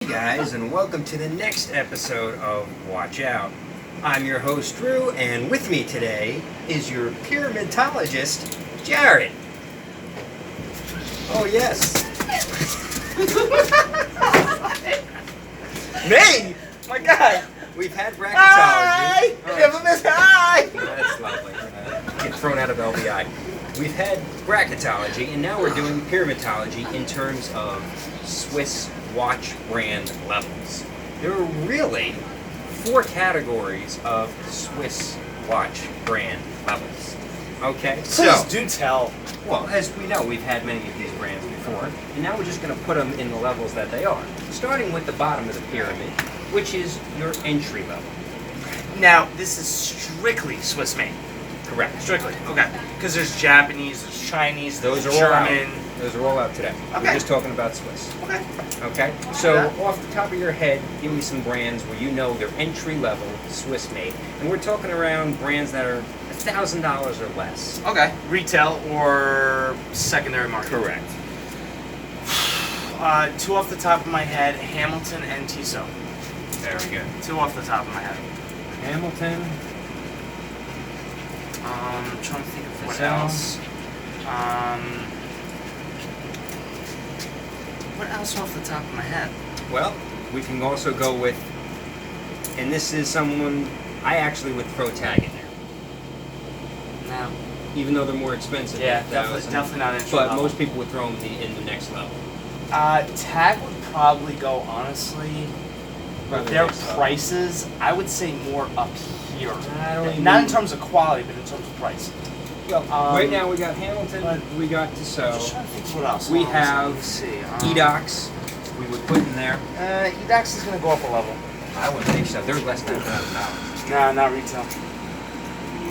guys, and welcome to the next episode of Watch Out. I'm your host, Drew, and with me today is your pyramidologist, Jared. Oh, yes. Me? My God. We've had bracketology. Hi! Oh, Give him his hi! that's lovely. Get thrown out of LBI. We've had bracketology, and now we're doing pyramidology in terms of Swiss watch brand levels. There are really 4 categories of Swiss watch brand levels. Okay? Please do tell. Well, as we know, we've had many of these brands before, and now we're just going to put them in the levels that they are. Starting with the bottom of the pyramid, which is your entry level. Now, this is strictly Swiss made. Correct. Strictly. Okay. Because there's Japanese, there's Chinese, Those there's are all German. out. Those are all out today. Okay. We're just talking about Swiss. Okay. Okay? So, off the top of your head, give me some brands where you know they're entry level, Swiss made. And we're talking around brands that are $1,000 or less. Okay. Retail or secondary market. Correct. 2 off the top of my head, Hamilton and Tissot. Very good. 2 off the top of my head. Hamilton. I'm trying to think of what Tissot. else. What else off the top of my head? Well, we can also go with, and this is someone I actually would throw Tag in there. No. Even though they're more expensive. Yeah, than definitely 1,000. not entry But level. most people would throw them in the next level. Tag would probably go, honestly, Probably with their next level. prices, I would say more up here. I don't even- Not in terms of quality, but in terms of price. Well, Um, right now we got Hamilton, but- we got I'm just Tissot, trying to think of what else. we Hold on, have let's see. Edox, we would put in there. Edox is going to go up a level. I wouldn't think so. They're less than $1,000. No, not retail.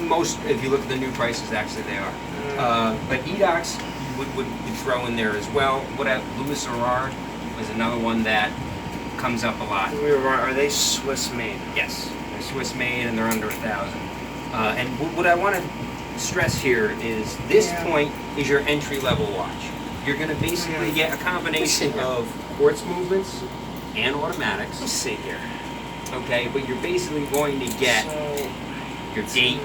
Most, if you look at the new prices, actually they are. But Edox, you would throw in there as well. What about Louis Aurard was another one that comes up a lot. Are they Swiss made? Yes, they're Swiss made and they're under 1,000. And what I want to stress here is this point is your entry level watch. You're going to basically get a combination of quartz movements and automatics. Let's see here. Okay, but you're basically going to get So, your date,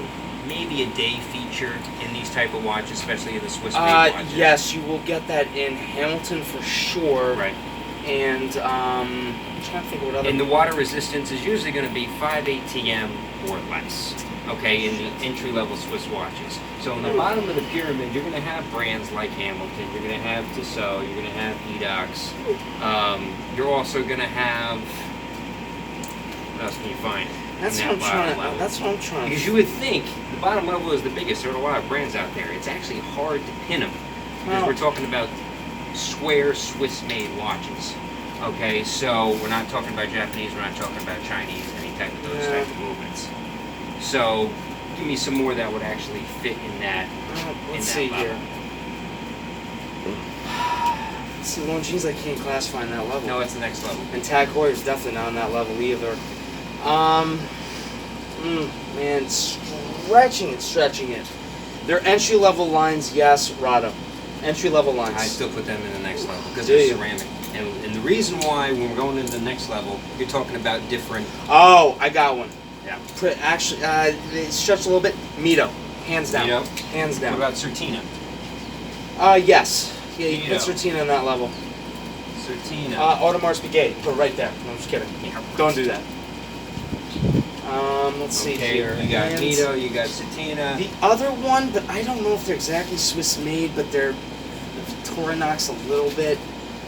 maybe a day feature in these type of watches, especially in the Swiss made watches. yes, you will get that in Hamilton for sure. Right. And I'm trying to think what other. And the water resistance is usually going to be 5 ATM or less. Okay, in the entry-level Swiss watches. So in the bottom of the pyramid, you're going to have brands like Hamilton, you're going to have Tissot, you're going to have Edox. You're also going to have, what else can you find? That's in what I'm that trying. bottom level? That's what I'm trying. Because you would think the bottom level is the biggest. There are a lot of brands out there. It's actually hard to pin them because Well- we're talking about square Swiss-made watches. Okay, so we're not talking about Japanese, we're not talking about Chinese, any type of those type of movements. So give me some more that would actually fit in that. Let's that see level. here. Let's see, Longines I can't classify in that level. No, it's the next level. And Tag Heuer is definitely not on that level either. Man, stretching it. Their entry level lines, yes, Rado. Entry level lines. I still put them in the next level because Do they're you? ceramic. And the reason why when we're going into the next level, you're talking about different. Oh, I got one. Yeah. Actually, they stretch a little bit. Mito, hands down. Mito? Hands What down. about Certina? Yes. Yeah, you put Mito. Certina on that level. Certina. Audemars Piguet, put it right there. No, I'm just kidding. Yeah. Don't do that. Let's see Okay, here. you got And Mito, you got Certina. the other one, but I don't know if they're exactly Swiss made, but they're Victorinox a little bit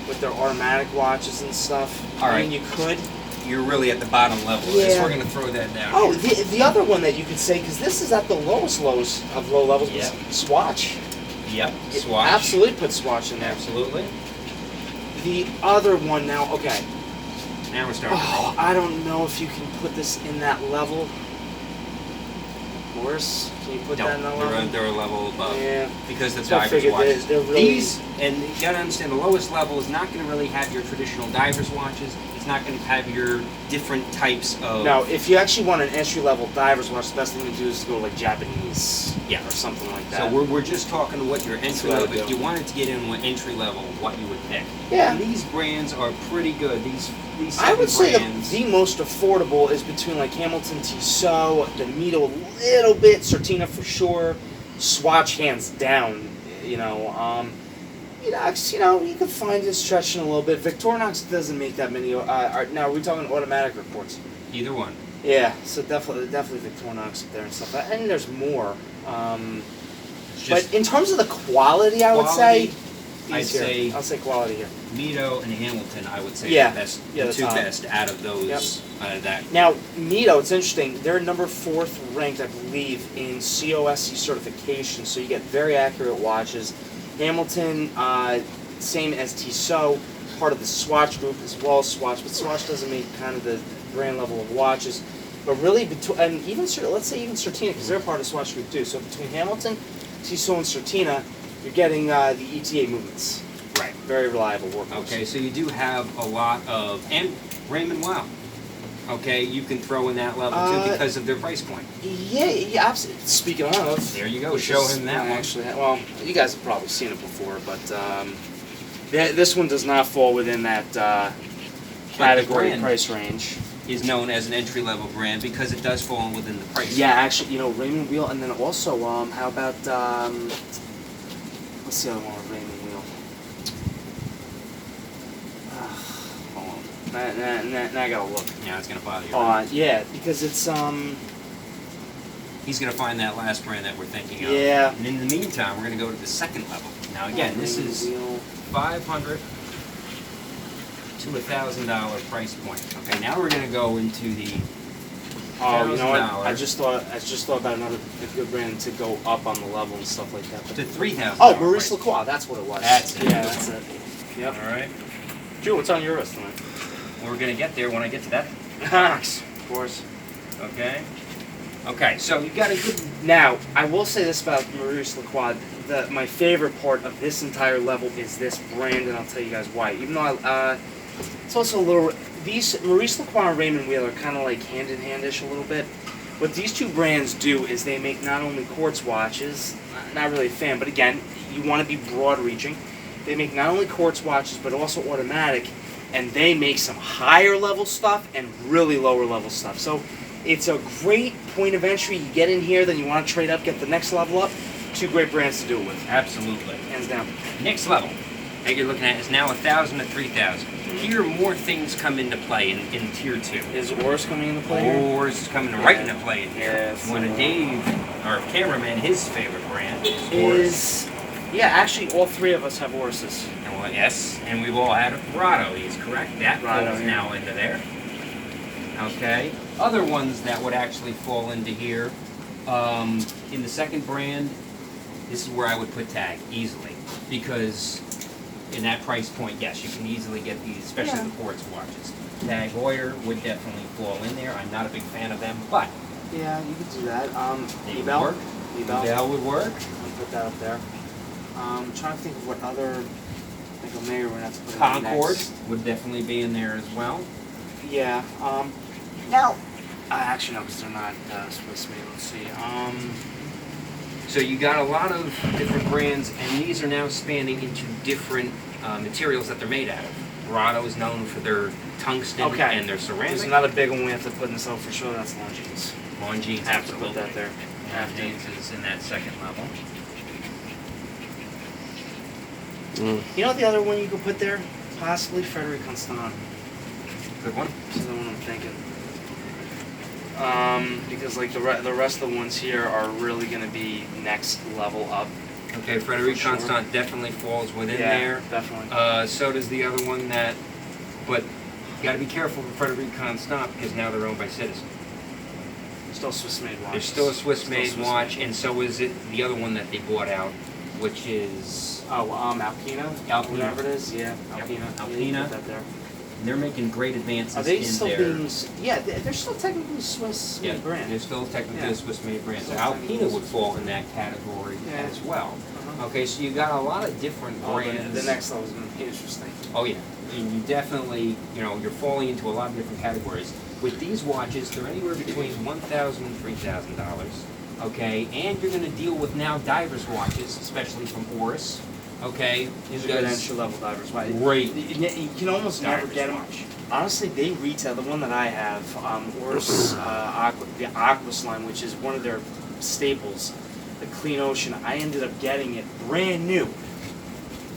with their automatic watches and stuff. All I mean, right. you could. You're really at the bottom level. of this. Yeah. We're going to throw that down. Oh, the other one that you could say, because this is at the lowest lows of low levels, Yeah. Swatch. Yep. You Swatch. Absolutely put Swatch in there. Absolutely. The other one now, okay. Now we're starting. Oh, I don't know if you can put this in that level. Worse, can you put that in that level? They're a level above. Yeah. Because the So I divers figured watches. they're really- These, and you gotta understand, the lowest level is not gonna really have your traditional divers watches. It's It's not going to have your different types of. Now, if you actually want an entry-level diver's watch, the best thing to do is to go like Japanese, Yeah. or something like that. So we're just talking what your entry what I level. do. If you wanted to get in with entry level, what you would pick. Yeah. And these brands are pretty good. These I would say brands. the most affordable is between like Hamilton Tissot, the Mito a little bit, Certina for sure, Swatch hands down. You can find it stretching a little bit. Victorinox doesn't make that many. Now, are we talking automatic or quartz? Either one. Yeah, so definitely Victorinox up there and stuff. And there's more. But in terms of the quality, I would say. I'll say quality here. Mito and Hamilton, I would say, Yeah. are the best, Yeah, the the two top. best out of those. Yep. Out of that. Now, Mito, it's interesting. They're number 4th ranked, I believe, in COSC certification, so you get very accurate watches. Hamilton, same as Tissot, part of the Swatch group as well as Swatch, but Swatch doesn't make kind of the brand level of watches. But really, and even let's say even Certina, because they're part of the Swatch group too. So between Hamilton, Tissot, and Certina, you're getting the ETA movements. Right. Very reliable workhorse. Okay, so you do have a lot of, and Raymond Wow. Okay, you can throw in that level too because of their price point. Yeah, absolutely. Speaking of, There you go. Show him that one. Actually, well, you guys have probably seen it before, but this one does not fall within that category brand price range. Is known as an entry level brand because it does fall within the price. Yeah, actually, Raymond Wheel, and then also, how about what's the other one with Raymond Wheel? Hold on, now I gotta look. Yeah, it's gonna bother you. Yeah, because it's He's gonna find that last brand that we're thinking of. Yeah. And in the meantime, we're gonna go to the second level. Now again, this Raymond is Wheel. $500 to $1,000 price point. Okay, now we're gonna go into the Oh, you know what? $1,000 I just thought about another good brand to go up on the level and stuff like that. to $3,000. Oh, Maurice Lacroix, that's what it was. That's it. Yeah, that's it. Yep. All right. Drew, what's on your list tonight? We're gonna get there when I get to that. Of course. Okay. Okay, so you got a good. Now, I will say this about Maurice Lacroix. My favorite part of this entire level is this brand, and I'll tell you guys why. Even though it's also a little. These Maurice Lacroix and Raymond Wheel are kind of like hand in handish a little bit. What these two brands do is they make not only quartz watches, not really a fan, but again, you want to be broad reaching. They make not only quartz watches, but also automatic, and they make some higher level stuff and really lower level stuff. So it's a great point of entry. You get in here, then you want to trade up, get the next level up. Two great brands to do it with. Absolutely. Hands down. Next level that you're looking at is now 1,000 to 3,000. Here, more things come into play in tier 2. Is Oris coming into play here? Oars is coming right into play in here. Yes. One of Dave, our cameraman, his favorite brand is Oris. Yeah, actually, all three of us have Orises. Well, yes, and we've all had Rado, he's correct. That Rado, falls yeah. now into there. Okay. Other ones that would actually fall into here, in the second brand, this is where I would put Tag easily. Because in that price point, yes, you can easily get these, especially the quartz watches. Tag Heuer would definitely fall in there. I'm not a big fan of them, but Yeah, you could do that. they would Ebel? work. Ebel would work. I'll put that up there. I'm trying to think of what other, like maybe we're gonna have to put it in Concord next. would definitely be in there as well. Yeah. Now, actually no, because they're not Swiss made. Let's see. So you got a lot of different brands, and these are now spanning into different materials that they're made out of. Rado is known for their tungsten Okay. and their ceramic. There's another big one we have to put in this out for sure. That's Longines. Longines, Have to absolutely. put that there. Longines is in that second level. You know the other one you could put there? Possibly Frederic Constant. Good one. That's the one I'm thinking. Because like the rest of the ones here are really gonna be next level up. Okay, Frederic For sure. Constant definitely falls within Yeah, there. definitely. So does the other one but you got to be careful with Frederic Constant because now they're owned by Citizen. Still Swiss made watch. There's still a Swiss-made watch, and so is it the other one that they bought out, which is Alpina. Alpina. Whatever it is, yeah, Alpina. Yep, Yeah, Alpina. you put that there. they're making great advances Are they in still their. being? Yeah, they're still technically Swiss Yeah, made brand. they're still technically Yeah. a Swiss-made brand. So Still Alpina technically would fall in that category Yeah. as well. Uh-huh. Okay, so you got a lot of different Oh, brands. the next level is gonna be interesting. Oh yeah, and you definitely, you're falling into a lot of different categories. With these watches, they're anywhere between $1,000 and $3,000. Okay, and you're going to deal with now divers watches, especially from Oris. Okay, These are good entry-level divers. Right? Great. You can almost never Divers get them. watch. Honestly, they retail. The one that I have, Oris the Aquas line, which is one of their staples, the Clean Ocean. I ended up getting it brand new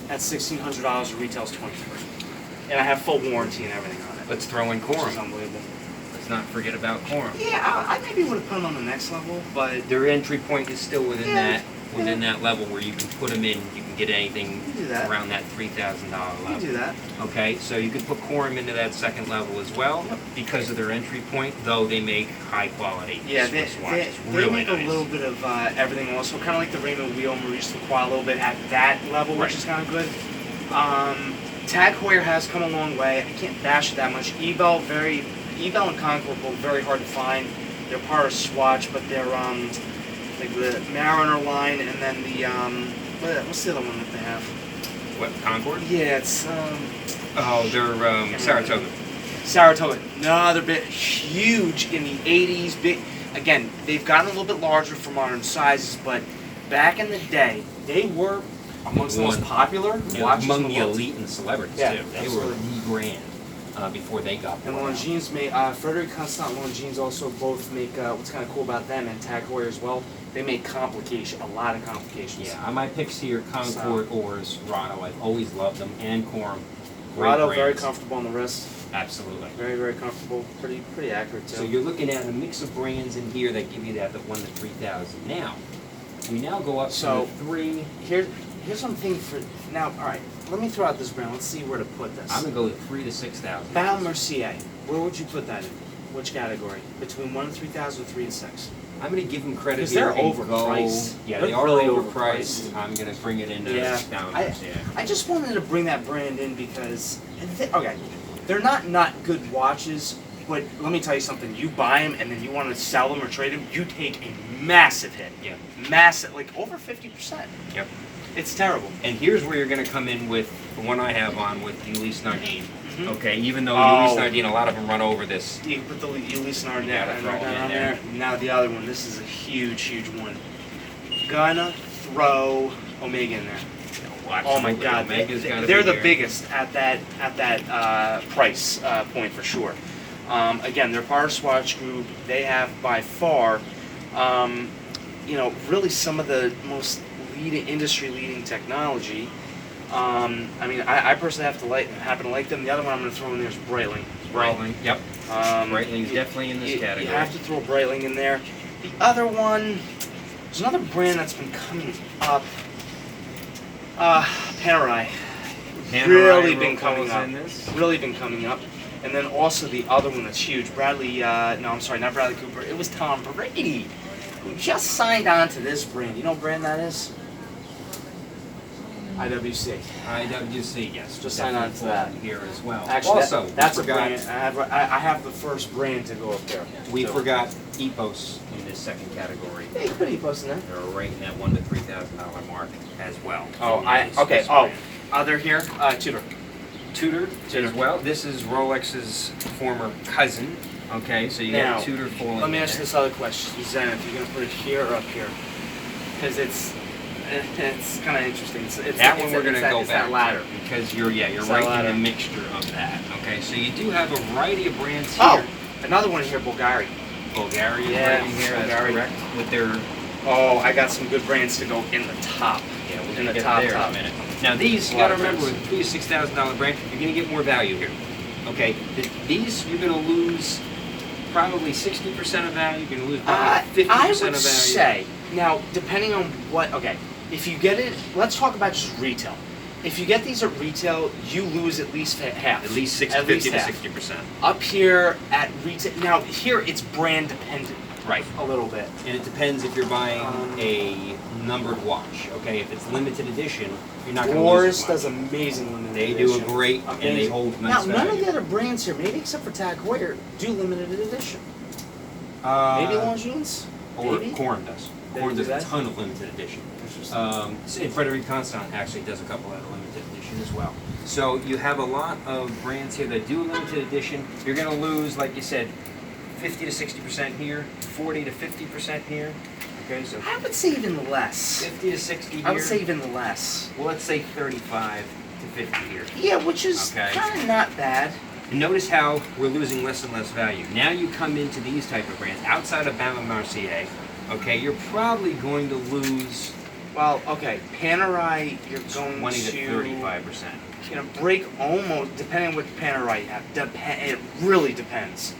at $1,600. It retails $2,300, and I have full warranty and everything on it. Let's throw in Which is Quorum. unbelievable. Let's not forget about Quorum. Yeah, I maybe would have put them on the next level, but Their entry point is still within Yeah, that level where you can put them in. You can get anything you can do that. around that $3,000 You level. can do that. Okay, so you could put Quorum into that second level as well Yep. because of their entry point, though they make high quality Yeah, Swiss they watches. Really make nice. a little bit of everything also, kind of like the Raymond Wheel, Maurice Lacroix, a little bit at that level, which Right. is kind of good. Tag Heuer has come a long way. I can't bash it that much. Ebel and Concord both very hard to find. They're part of Swatch, but they're like the Mariner line, and then the what's the other one that they have? What, Concord? Yeah, it's Oh, they're Saratoga. Saratoga. No, they're bit huge in the 80s. Big. Again, they've gotten a little bit larger for modern sizes, but back in the day, they were amongst the most popular watches Among in the the world. elite and celebrities, Yeah, too. They absolutely. were the brand before they got And bought out. Longines make, Frederic Constant Longines also both make, what's kind of cool about them, and Tag Heuer as well, they make a lot of complications. Yeah, on my picks here, Concord, Oars, Rado. I've always loved them, and Quorum. Great Rado, very brands. comfortable on the wrist, Absolutely. very, very comfortable, pretty accurate too. So you're looking at a mix of brands in here that give you that 1 to 3,000. Now, we now go up So- to the 3. Here's something for, now, alright, let me throw out this brand, let's see where to put this. I'm gonna go with 3 to 6,000. Bal Mercier, where would you put that in? Which category? Between 1 and 3,000, 3 and 6? I'm gonna give them credit Because here they're and overpriced. Go, yeah, They're they are really overpriced. overpriced. I'm gonna bring it into Yeah. downwards. Yeah. I just wanted to bring that brand in because, okay, they're not good watches, but let me tell you something. You buy them and then you want to sell them or trade them, you take a massive hit. Yeah. Massive, like over 50%. Yep. It's terrible. And here's where you're gonna come in with the one I have on with Ulysse Nardine. Mhm. Okay, even though Oh. Ulysse Nardine, a lot of them run over this. You can put the Ulysse Nardin You gotta throw 'em in on there. there. Now the other one, this is a huge one. Gonna throw Omega in there. Oh my God, Omega's gotta they're be the here. biggest at that price point for sure. Again, they're part of Swatch Group. They have by far, really some of the most industry leading technology. I personally happen to like them. The other one I'm going to throw in there is Breitling. Breitling. Yep. Breitling's you- definitely in this category. You have to throw Breitling in there. The other one, there's another brand that's been coming up. Panerai. Really been coming up. in this. Really been coming up. And then also the other one that's huge, Bradley, no, I'm sorry, not Bradley Cooper. It was Tom Brady, who just signed on to this brand. You know what brand that is? IWC. IWC, yes. Just sign on to definitely that. fall Here as well. Actually, also, that's we a forgot, brand. I have the first brand to go up there. We So- forgot Epos in this second category. Yeah, you put EPOS in there. They're right in that $1 to $3,000 mark as well. Oh, From the okay. Swiss Oh, brand. they're here. Tudor. Tudor as well. This is Rolex's former cousin. Okay, so you Now, got Tudor falling Let me in ask you there. this other question, Zen, if you're going to put it here or up here. Because it's kind of interesting. It's That one we're going to go it's back that ladder. to because you're It's that right in ladder. the mixture of that. Okay, so you do have a variety of brands Oh, here. another one here, Bulgari. Bulgari is Yeah, right in here. That's Bulgari. correct. With their Oh, I got some good brands to go in the top. yeah, we're In going to the get top, there in top. a minute. Now these, you A lot got to of remember, brands. with $3,000 to $6,000 brand, you're going to get more value here. Okay, these you're going to lose probably 60% of value. You're going to lose probably 50% I of would value. say, now, depending on what, okay, if you get it, let's talk about just retail. If you get these at retail, you lose at least half. At least 60, At least 50 to half. 60%. Up here at retail, now here it's brand dependent Right. a little bit. And it depends if you're buying Um, a numbered watch. Okay, if it's limited edition, you're not going to lose Oris as does much. amazing limited They edition. do a great, and they Amazing. hold Now, nice none of value. the other brands here, maybe except for Tag Heuer, do limited edition. Uh, Maybe Longines? Or Maybe? Quorum does. They Quorum do does a that? ton of limited edition. Interesting. And Frederic Constant actually does a couple of limited editions. as well. So you have a lot of brands here that do limited edition. You're going to lose, like you said, 50 to 60% here, 40 to 50% here. Okay, so I would say even less. 50 to 60 here. I would say even less. Well, let's say 35 to 50 here. Yeah, which is Okay. kind of not bad. And notice how we're losing less and less value. Now you come into these type of brands outside of Bama Marseille. Okay, you're probably going to lose Well, okay, Panerai, you're going 20 to 35%. break almost, depending on what Panerai you have. It really depends.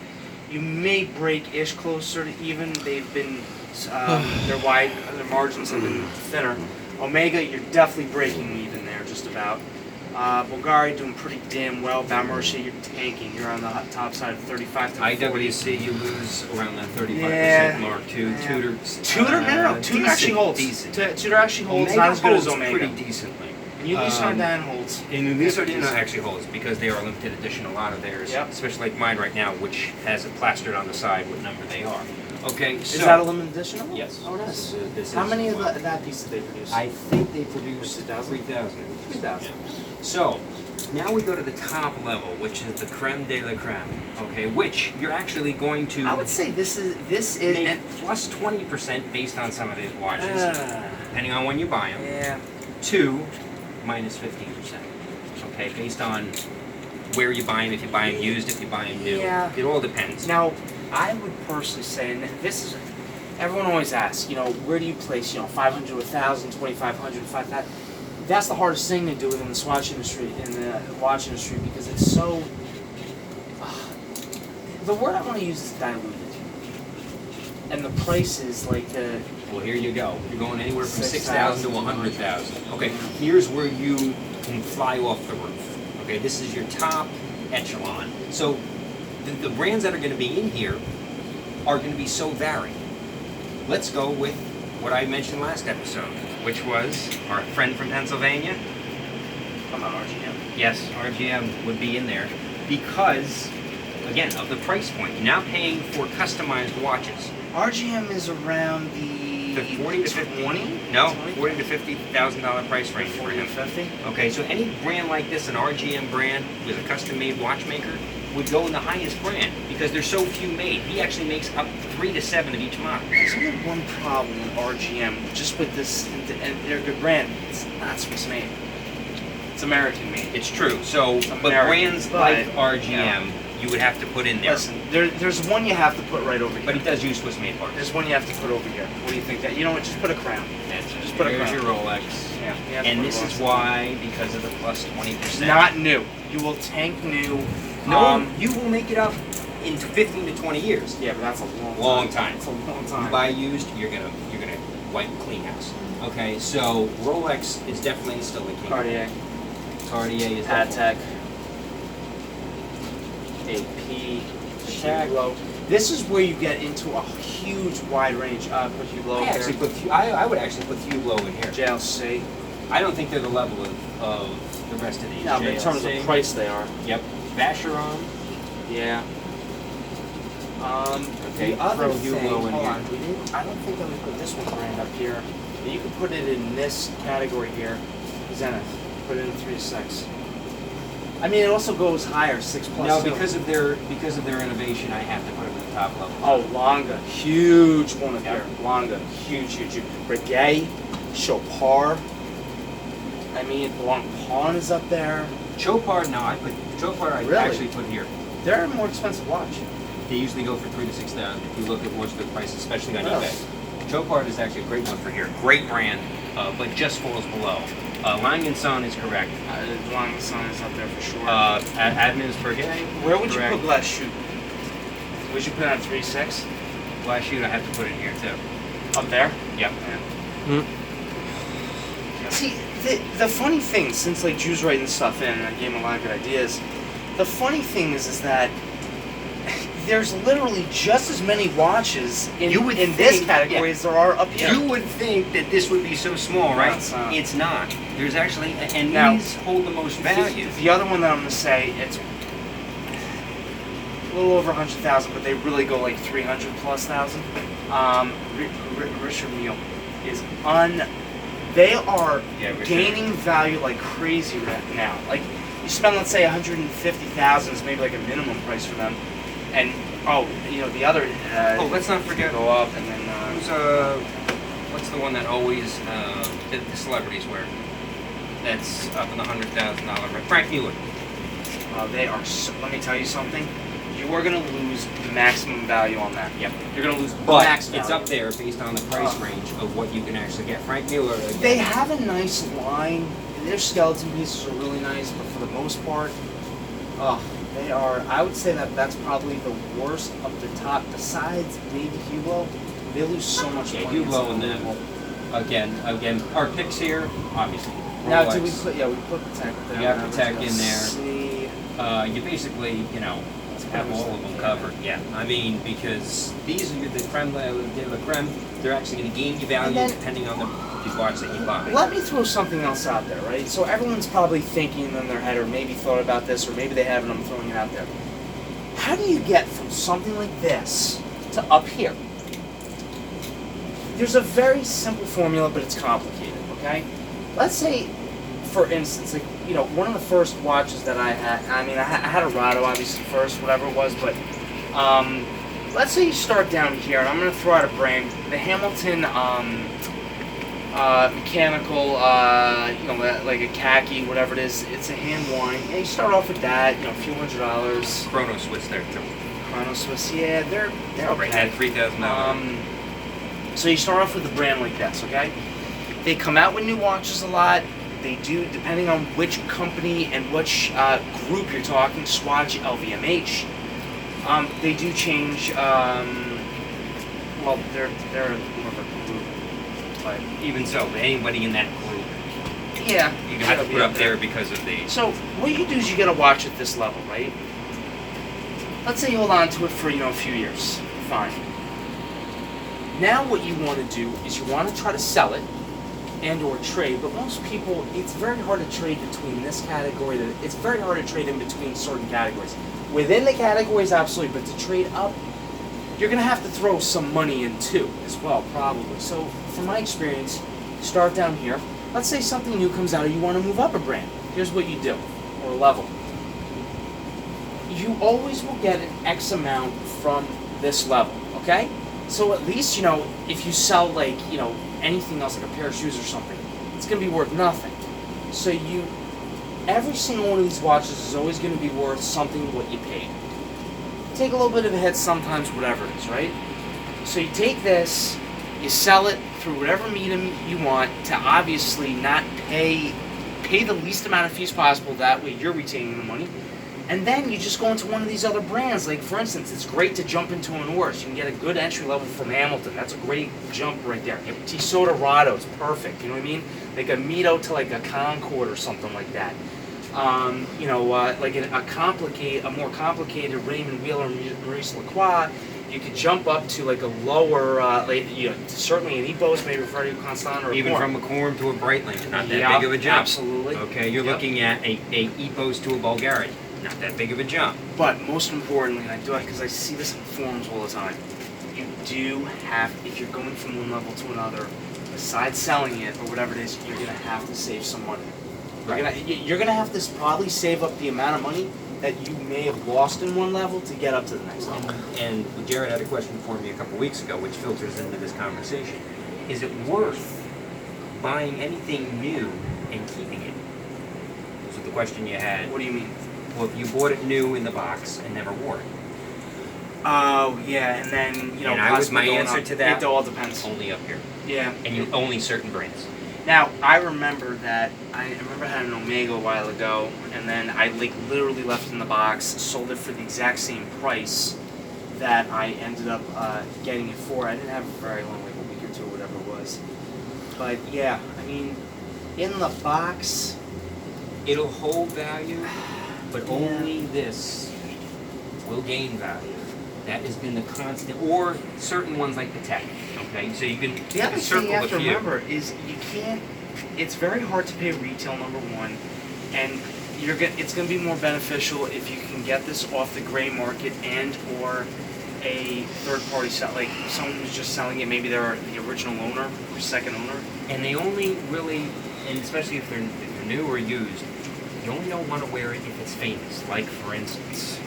You may break ish closer to even. They've been their margins have been thinner. Omega, you're definitely breaking even there, just about. Bulgari doing pretty damn well. Balmarcia, you're tanking. You're on the top side of 35 to 40. IWC, you lose around that 35% mark too. Yeah. Tudor, No. Tudor actually holds. Decent. Tudor actually holds. Omega Not as good as holds Omega. pretty decently. And Uli Sardin holds. And Uli Sardin actually holds because they are limited edition. A lot of theirs, Yep. especially like mine right now, which has it plastered on the side what number they are. Okay, so Is that a limited edition? yes. Oh, it is. This How is many of one. that piece did they produce? I think they produced 3,000? 3,000. 3,000. So, now we go to the top level, which is the creme de la creme, okay, which you're actually going to I would say this is make and, plus 20% based on some of these watches, depending on when you buy them, yeah. to minus 15%, okay, based on where you buy them, if you buy them used, if you buy them new. Yeah. It all depends. Now, I would personally say, and this is, everyone always asks, where do you place, 500, 1,000, 2,500, 5,000? That's the hardest thing to do in the watch industry, because it's so. The word I want to use is diluted, and the price is like the. Well, here you go. You're going anywhere from 6,000 6,000 to 100,000. Okay, here's where you can fly off the roof. Okay, this is your top echelon. So the brands that are going to be in here are going to be so varied. Let's go with what I mentioned last episode, which was our friend from Pennsylvania. Come on, RGM. Yes, RGM would be in there because, again, of the price point. You're now paying for customized watches. RGM is around the 40 to 50. 20? No, 20? $40 to $50,000 price range for 40 to him. 50? Okay, so any brand like this, an RGM brand with a custom-made watchmaker, would go in the highest brand because there's so few made. He actually makes up 3 to 7 of each model. There's only one problem with RGM, just with this, and they're a good brand. It's not Swiss made. It's American made. It's true. So, but American, brands but, like RGM, you would have to put in there. Listen, there's one you have to put right over here. But he does use Swiss-made parts. There's one you have to put over here. What do you think? That you know what? Just put a crown. Just put a Here's crown. your Rolex. Yeah. You have to And put this a is crown. why, because of the plus 20%. Not new. You will tank new. No, you will make it up in 15 to 20 years. Yeah, but that's a Long time. It's a long You time. buy used, you're gonna wipe clean house. Okay, so Rolex is definitely still the king. Cartier, Cartier is Patek, AP, Pizzulo. This is where you get into a huge wide range. Put Hublot there. I would actually put Hublot in here. JLC. I don't think they're the level of the rest of these. No, but in terms of JLC. price, they are. Yep. Vacheron. Yeah. Okay, The other throw thing, Hublot in hold here. on, we didn't, I don't think that we put this one brand up here. But you could put it in this category here, Zenith. Put it in 3 to 6. I mean, it also goes higher, 6 plus. No, too. because of their innovation, I have to put them at the top level. Oh, Longa, huge one up Yep. here. Longa, huge. Breguet, Chopard. I mean, Blanc Pawn is up there. Chopard, no, I put Chopard. I Really? actually put here. They're a more expensive watch. They usually go for 3,000 to 6,000 if you look at most of the prices, especially on Really? eBay. Chopard is actually a great one for here. Great brand, but just falls below. Lang & Son is correct. Longa Sun is up there for sure. Admin's Breguet. Where would you correct. put Glass Shoot? Would you put it on 3 6? Glass Shoot, I have to put it here too. Up there? Yep. See, the funny thing, since like Drew's writing stuff in and I gave him a lot of good ideas, the funny thing is that there's literally just as many watches in this think, category yeah. as there are up here. You would think that this would be so small, right? it's not. It's not. There's actually, and Now, these hold the most value. The other one that I'm going to say, it's a little over 100,000, but they really go like 300 plus thousand. Richard Mille is they are Yeah, for gaining value like crazy right now. Like you spend, let's say, 150,000 is maybe like a minimum price for them, and the other. Let's not forget. Go up and then. What's the one that always the celebrities wear? That's up in the $100,000 range. Frank Mueller. They are. Let me tell you something. You are going to lose maximum value on that. Yep. You're going to lose But max value. it's up there based on the price range of what you can actually get. Frank Mueller. Again, They have a nice line. Their skeleton pieces are really nice, but for the most part, they are. I would say that that's probably the worst of the top. Besides maybe Hugo, they lose so much money. Hugo and them. Again, our picks here, obviously. Now, Rolex. do we put? Yeah, we put Patek there. You got Patek in there. See. You basically, have all of them covered. Yeah, I mean, because these are the creme de la creme. They're actually going to gain you value depending on the watch that you buy. Let me throw something else out there, right? So everyone's probably thinking in their head, or maybe thought about this, or maybe they haven't. I'm throwing it out there. How do you get from something like this to up here? There's a very simple formula, but it's complicated. Okay, let's say, for instance, like one of the first watches that I had. I mean, I had a Rado obviously first, whatever it was, but let's say you start down here, and I'm going to throw out a brand, the Hamilton mechanical, like a khaki, whatever it is. It's a hand wind. Yeah, you start off with that, a few $100. Chrono Swiss there too. Chrono Swiss, yeah, they're okay. Had $3,000. So you start off with a brand like this, okay? They come out with new watches a lot. They do, depending on which company and which group you're talking, Swatch, LVMH. They do change. Well, they're more of a group, but Even so, anybody in that group, yeah, you have to put up there because of the. So what you do is you get a watch at this level, right? Let's say you hold on to it for a few years, fine. Now what you want to do is you want to try to sell it and or trade, but most people, it's very hard to trade between this category. It's very hard to trade in between certain categories. Within the categories, absolutely, but to trade up, you're going to have to throw some money in too, as well, probably. So, from my experience, start down here. Let's say something new comes out, or you want to move up a brand. Here's what you do, or a level. You always will get an X amount from this level, okay? So at least, if you sell like, anything else, like a pair of shoes or something, it's going to be worth nothing. So every single one of these watches is always going to be worth something what you paid. Take a little bit of a hit sometimes, whatever it is, right? So you take this, you sell it through whatever medium you want to obviously not pay the least amount of fees possible. That way you're retaining the money. And then you just go into one of these other brands. Like, for instance, it's great to jump into an Ors. You can get a good entry level from Hamilton. That's a great jump right there. Tissot Rado is perfect. You know what I mean? Like a Mito to like a Concord or something like that. Like a more complicated Raymond Wheeler, Maurice Lacroix. You could jump up to like a lower, certainly an Epos, maybe Freddie Constant or Even Corn. from a Corn to a Breitling, not that big of a jump. Absolutely. Okay, you're looking at a Epos to a Bulgari, not that big of a jump. But most importantly, and I do it because I see this in forums all the time, you do have, if you're going from one level to another, besides selling it or whatever it is, you're going to have to save some money. You're gonna have to probably save up the amount of money that you may have lost in one level to get up to the next level. And Jared had a question for me a couple weeks ago, which filters into this conversation. Is it worth buying anything new and keeping it? So the question you had. What do you mean? Well, if you bought it new in the box and never wore it. Oh, yeah, and then, And my answer to that. It all depends. Only up here. Yeah. And you only certain brands. Now, I remember I had an Omega a while ago, and then I literally left it in the box, sold it for the exact same price that I ended up getting it for. I didn't have it very long, like a week or two or whatever it was. But yeah, I mean, in the box, it'll hold value, but only this will gain value. That has been the constant, or certain ones like Patek. Okay, so you can the other thing you have to few. remember is you can't. It's very hard to pay retail, number one, and it's going to be more beneficial if you can get this off the gray market and or a third party sell, like someone who's just selling it, maybe they're the original owner or second owner. And they only really, and especially if they're new or used, you only don't want to wear it if it's famous. Like, for instance,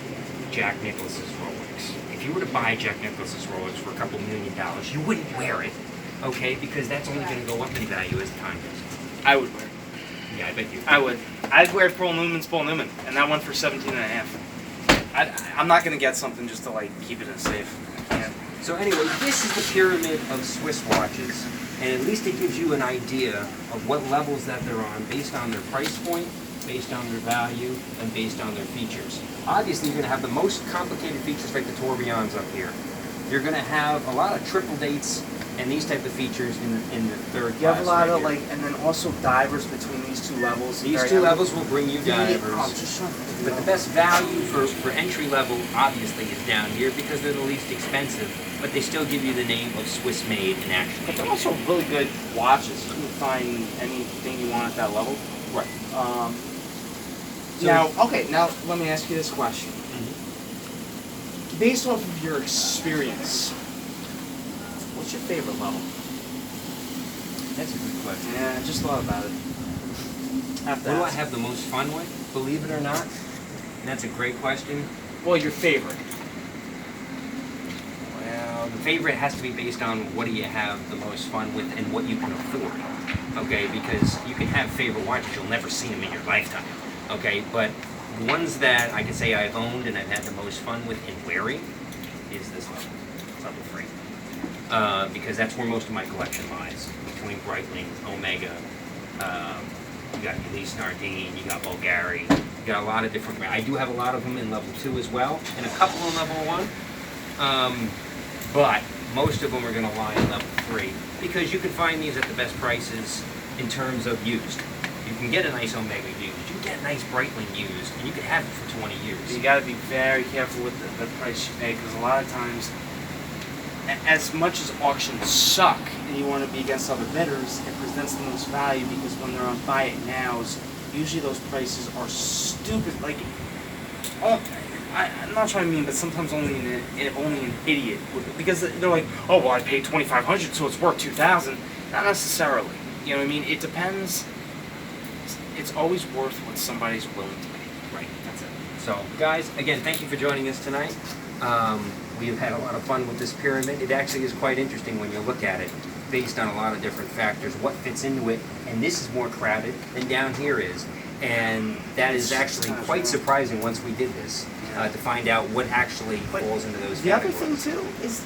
Jack Nicklaus's Rolex. If you were to buy Jack Nicklaus's Rolex for a couple $1 million, you wouldn't wear it, okay? Because that's only going to go up in value as time goes on. I would wear it. Yeah, I bet you. I would. I'd wear Paul Newman's Paul Newman, and that went for 17.5. I'm not gonna get something just to like keep it in a safe. Yeah. So anyway, this is the pyramid of Swiss watches, and at least it gives you an idea of what levels that they're on based on their price point, based on their value, and based on their features. Obviously, you're going to have the most complicated features like the tourbillons up here. You're going to have a lot of triple dates and these type of features in the third class. You have a lot right of here. like, and then also divers between these two levels. These two levels will bring you divers. Oh, just shut But the best value for entry level obviously is down here because they're the least expensive, but they still give you the name of Swiss made and actually. But they're also really good watches. You can find anything you want at that level. Right. Now let me ask you this question. Based off of your experience, what's your favorite level? That's a good question. Yeah, I just thought about it. What do I have the most fun with? Believe it or not, and that's a great question. Well, your favorite. Well, the favorite has to be based on what do you have the most fun with and what you can afford. Okay, because you can have favorite watches, you'll never see them in your lifetime. Okay, but the ones that I can say I've owned and I've had the most fun with and wearing is this level, level 3. Because that's where most of my collection lies, between Breitling, Omega, you got Elise Nardine, you got Bulgari, you got a lot of different, I do have a lot of them in level 2 as well, and a couple in level 1, but most of them are going to lie in level 3, because you can find these at the best prices in terms of used. You can get a nice Omega used, you can get a nice Breitling used, and you can have it for 20 years. You got to be very careful with the price you pay, because a lot of times, as much as auctions suck, and you want to be against other bidders, it presents the most value because when they're on buy it nows, usually those prices are stupid. Like, I'm not trying to mean, but sometimes only an idiot would, because they're like, oh well, I paid $2,500, so it's worth $2,000. Not necessarily. You know what I mean? It depends. It's always worth what somebody's willing to pay. Right. That's it. So, guys, again, thank you for joining us tonight. We've had a lot of fun with this pyramid. It actually is quite interesting when you look at it, based on a lot of different factors, what fits into it, and this is more crowded than down here is. And that is actually quite surprising once we did this, to find out what actually falls into those The other categories. thing, too, is,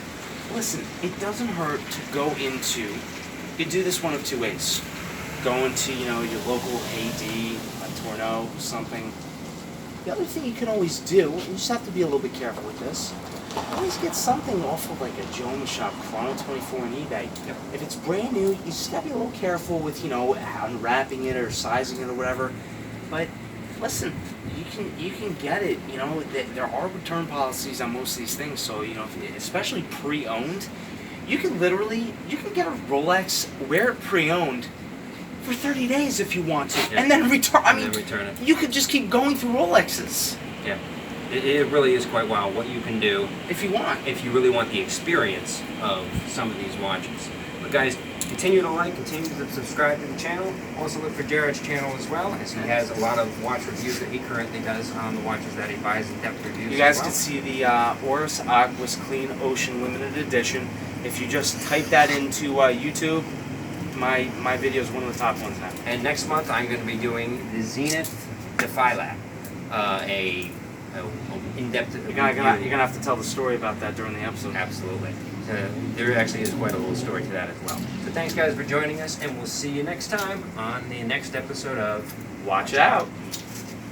listen, it doesn't hurt to go into, you do this one of two ways. Go into, your local AD, a Tourneau, something. The other thing you can always do, and you just have to be a little bit careful with this, always get something off of like a Joma Shop, Chrono 24 on eBay. Yep. If it's brand new, you just gotta be a little careful with, unwrapping it or sizing it or whatever. But listen, you can get it. There are return policies on most of these things. So especially pre-owned, you can get a Rolex, wear it pre-owned for 30 days if you want to, Yeah. and then return. Then return it. You could just keep going through Rolexes Yeah. It really is quite wild what you can do if you want. if you really want the experience of some of these watches. But guys, continue to like, continue to subscribe to the channel. Also look for Jared's channel as well, as he has a lot of watch reviews that he currently does on the watches that he buys, in-depth reviews. You guys as well. can see the Oris Aquas Clean Ocean Limited Edition. If you just type that into YouTube, my video is one of the top ones now. And next month I'm going to be doing the Zenith Defy Lab, a in-depth review. You're gonna have to tell the story about that during the episode. Absolutely. There actually is quite a little story to that as well. So thanks guys for joining us, and we'll see you next time on the next episode of Watch out.